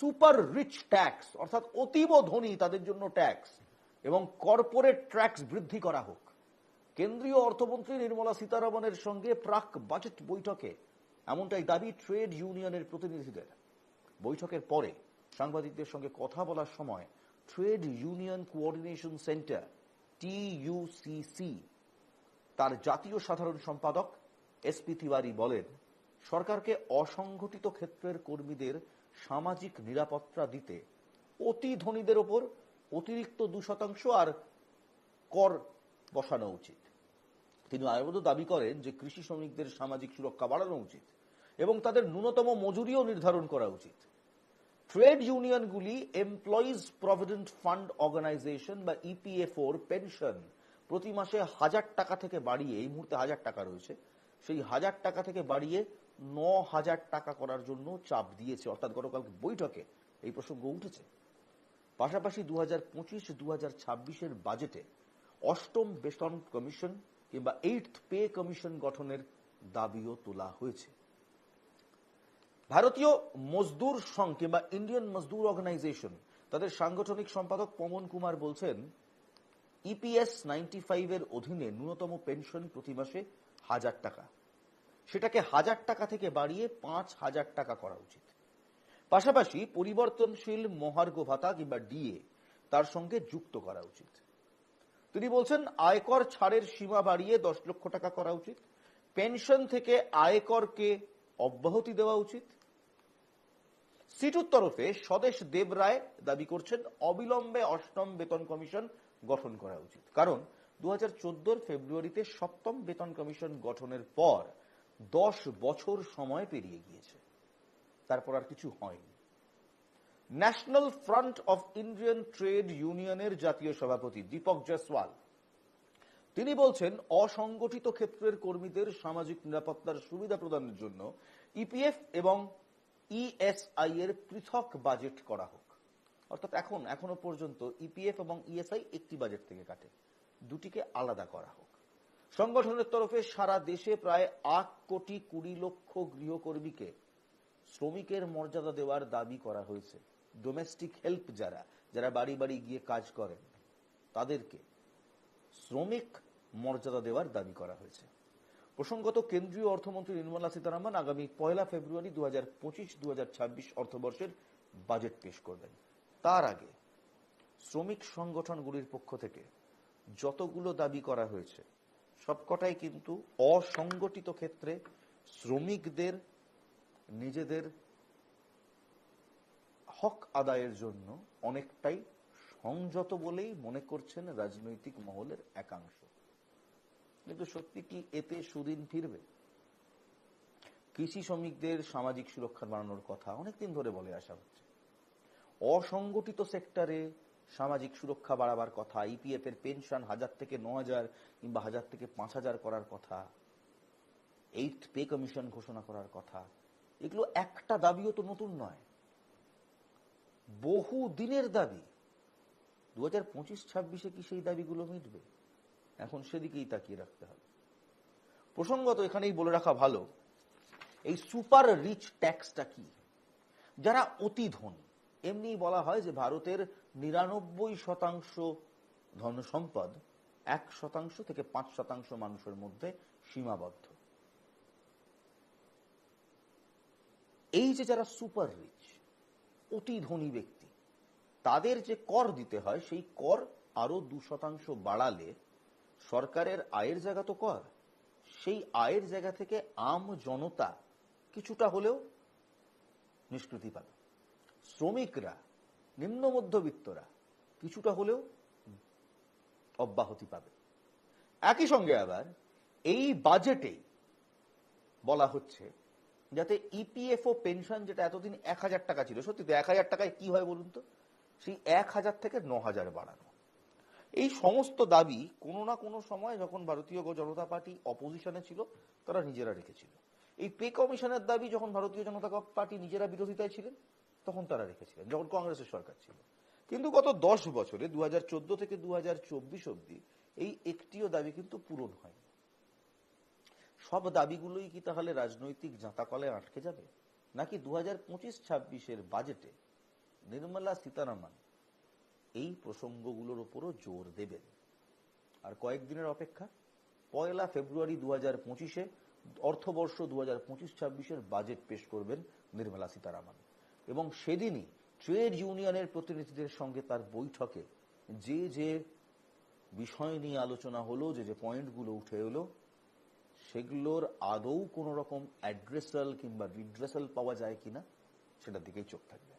Super rich tax, অর্থাৎ অতীব ধনী তাদের জন্য ট্যাক্স এবং কর্পোরেট ট্যাক্স বৃদ্ধি করা হোক। কেন্দ্রীয় অর্থমন্ত্রী নির্মলা সীতারামনের সঙ্গে প্রাক বাজেট বৈঠকে এমনটাই দাবি ট্রেড ইউনিয়নের প্রতিনিধিদের। বৈঠকের পরে সাংবাদিকদের সঙ্গে কথা বলার সময় trade union coordination centre TUCC তার জাতীয় সাধারণ সম্পাদক SP তিওয়ারি বলেন, সরকারকে অসংগঠিত ক্ষেত্রের কর্মীদের সামাজিক নিরাপত্তা দিতে অতি ধনীদের ওপর অতিরিক্ত 2% আর কর বসানো উচিত। তিনি আরও দাবি করেন যে কৃষি শ্রমিকদের সামাজিক সুরক্ষা বাড়ানো উচিত এবং তাদের ন্যূনতম মজুরিও নির্ধারণ করা উচিত। ট্রেড ইউনিয়নগুলি এমপ্লয়িজ প্রভিডেন্ট ফান্ড অর্গানাইজেশন বা EPFOর পেনশন প্রতি মাসে 1000 টাকা থেকে বাড়িয়ে, এই মুহূর্তে 1000 টাকা রয়েছে, সেই 1000 টাকা থেকে বাড়িয়ে 9000 টাকা করার জন্য চাপ দিয়েছে। অর্থাৎ গতকাল বৈঠকে এই প্রসঙ্গ উঠেছে। পাশাপাশি 2025-2026 বাজেটে অষ্টম বেতন কমিশন কিংবা 8th পে কমিশন গঠনের দাবিও তোলা হয়েছে। ভারতীয় মজদুর সংঘ কিংবা ইন্ডিয়ান মজদুর অর্গানাইজেশন তাদের সাংগঠনিক সম্পাদক পবন কুমার বলছেন, EPS 95 এর অধীনে ন্যূনতম পেনশন প্রতি মাসে 1000 টাকা, সেটাকে 1000 টাকা থেকে বাড়িয়ে 5000 টাকা করা উচিত। পাশাপাশি পরিবর্তনশীল মহার্ঘ ভাতা কিংবা DA তার সঙ্গে যুক্ত করা উচিত। তিনি বলছেন, আয়কর ছাড়ের সীমা বাড়িয়ে 10 লক্ষ টাকা করা উচিত। পেনশন থেকে আয়করকে অব্যাহতি দেওয়া উচিত। সিটুর তরফে স্বদেশ দেব রায় দাবি করছেন, অবিলম্বে অষ্টম বেতন কমিশন গঠন করা উচিত। কারণ 2014 ফেব্রুয়ারিতে সপ্তম বেতন কমিশন গঠনের পর 10 বছর সময় পেরিয়ে গিয়েছে, তারপর আর কিছু হয়নি। National front of Indian trade ইউনিয়নের জাতীয় সভাপতি দীপক জয়সওয়াল তিনি বলছেন, অসংগঠিত ক্ষেত্রের কর্মীদের সামাজিক নিরাপত্তার সুবিধা প্রদানের জন্য EPF এবং ESI এর পৃথক বাজেট করা হোক। অর্থাৎ এখনো পর্যন্ত EPF এবং ESI একটি বাজেট থেকে কাটে, দুটিকে আলাদা করা হোক। সংগঠনের তরফে সারা দেশে প্রায় 8,20,00,000 গৃহকর্মীকে শ্রমিকের মর্যাদা দেওয়ার দাবি করা হয়েছে। ডোমেস্টিক হেল্প যারা বাড়ি বাড়ি গিয়ে কাজ করেন তাদেরকে শ্রমিক মর্যাদা দেওয়ার দাবি করা হয়েছে। প্রসঙ্গত, কেন্দ্রীয় অর্থমন্ত্রী নির্মলা সীতারামন আগামী 1 ফেব্রুয়ারি 2025-2026 অর্থবর্ষের বাজেট পেশ করবেন। তার আগে শ্রমিক সংগঠনগুলির পক্ষ থেকে যতগুলো দাবি করা হয়েছে সবকটাই কিন্তু অসংগঠিত ক্ষেত্রে শ্রমিকদের নিজেদের হক আদায়ের জন্য অনেকটাই সংযত বলেই মনে করছেন রাজনৈতিক মহলের একাংশ। কিন্তু সত্যি কি এতে সুদিন ফিরবে? কৃষি শ্রমিকদের সামাজিক সুরক্ষা বাড়ানোর কথা অনেকদিন ধরে বলে আসা হচ্ছে। অসংগঠিত সেক্টরে সামাজিক সুরক্ষা বাড়াবার কথা, EPF এর পেনশন 1000 থেকে 9000 কিংবা 1000 থেকে 5000 করার কথা, 8th পে কমিশন ঘোষণা করার কথা, এগুলো একটা দাবিও তো নতুন নয়, বহু দিনের দাবি। 2025-26 কি সেই দাবিগুলো মিটবে? এখন সেদিকেই তাকিয়ে রাখতে হবে। প্রসঙ্গত এখানেই বলে রাখা ভালো, এই সুপার রিচ ট্যাক্সটা কি? যারা অতি ধনী, এমনি বলা হয় যে ভারতের 99% ধন সম্পদ 1% থেকে 5% মানুষের মধ্যে সীমাবদ্ধ। এই যে যারা সুপার রিচ, অতি ধনী ব্যক্তি, তাদের যে কর দিতে হয় সেই কর আরো 2% বাড়ালে সরকারের আয়ের জায়গা তো কর, সেই আয়ের জায়গা থেকে আম জনতা কিছুটা হলেও নিষ্কৃতি পাবে। শ্রমিকরা, নিম্ন মধ্যবিত্তরা কিছুটা হলেও অব্যাহতি পাবে। একই সঙ্গে আবার এই বাজেটেই বলা হচ্ছে যাতে EPF ও পেনশন, যেটা এতদিন 1000 টাকা ছিল, সত্যি তো 1000 টাকায় কি হয় বলুন তো, সেই 1000 থেকে 9000 বাড়ানো। এই সমস্ত দাবি কোনো না কোনো সময় যখন ভারতীয় জনতা পার্টি অপোজিশনে ছিল তারা নিজেরা রেখেছিল। এই পে কমিশনের দাবি যখন ভারতীয় জনতা পার্টি নিজেরা বিরোধিতায় ছিলেন তখন তারা রেখেছিলেন, যখন কংগ্রেসের সরকার ছিল। কিন্তু গত 10 বছরে 2014 থেকে 2024 অবধি এই একটিও দাবি কিন্তু পূরণ হয়নি। সব দাবিগুলোই কি তাহলে রাজনৈতিক জাঁতাকলে আটকে যাবে, নাকি 2025-26 বাজেটে নির্মলা সীতারামন এই প্রসঙ্গগুলোর উপরও জোর দেবেন। আর কয়েকদিনের অপেক্ষা, 1 ফেব্রুয়ারি 2025-এ অর্থবর্ষ 2025-26-এর বাজেট পেশ করবেন নির্মলা সীতারামন, এবং সেদিনই ট্রেড ইউনিয়নের প্রতিনিধিদের সঙ্গে তার বৈঠকে যে যে বিষয় নিয়ে আলোচনা হলো, যে যে পয়েন্টগুলো উঠে এলো, সেগুলোর আদৌ কোনো রকম অ্যাড্রেসাল কিংবা রিড্রেসাল পাওয়া যায় কিনা সেটার দিকেই চোখ থাকবে।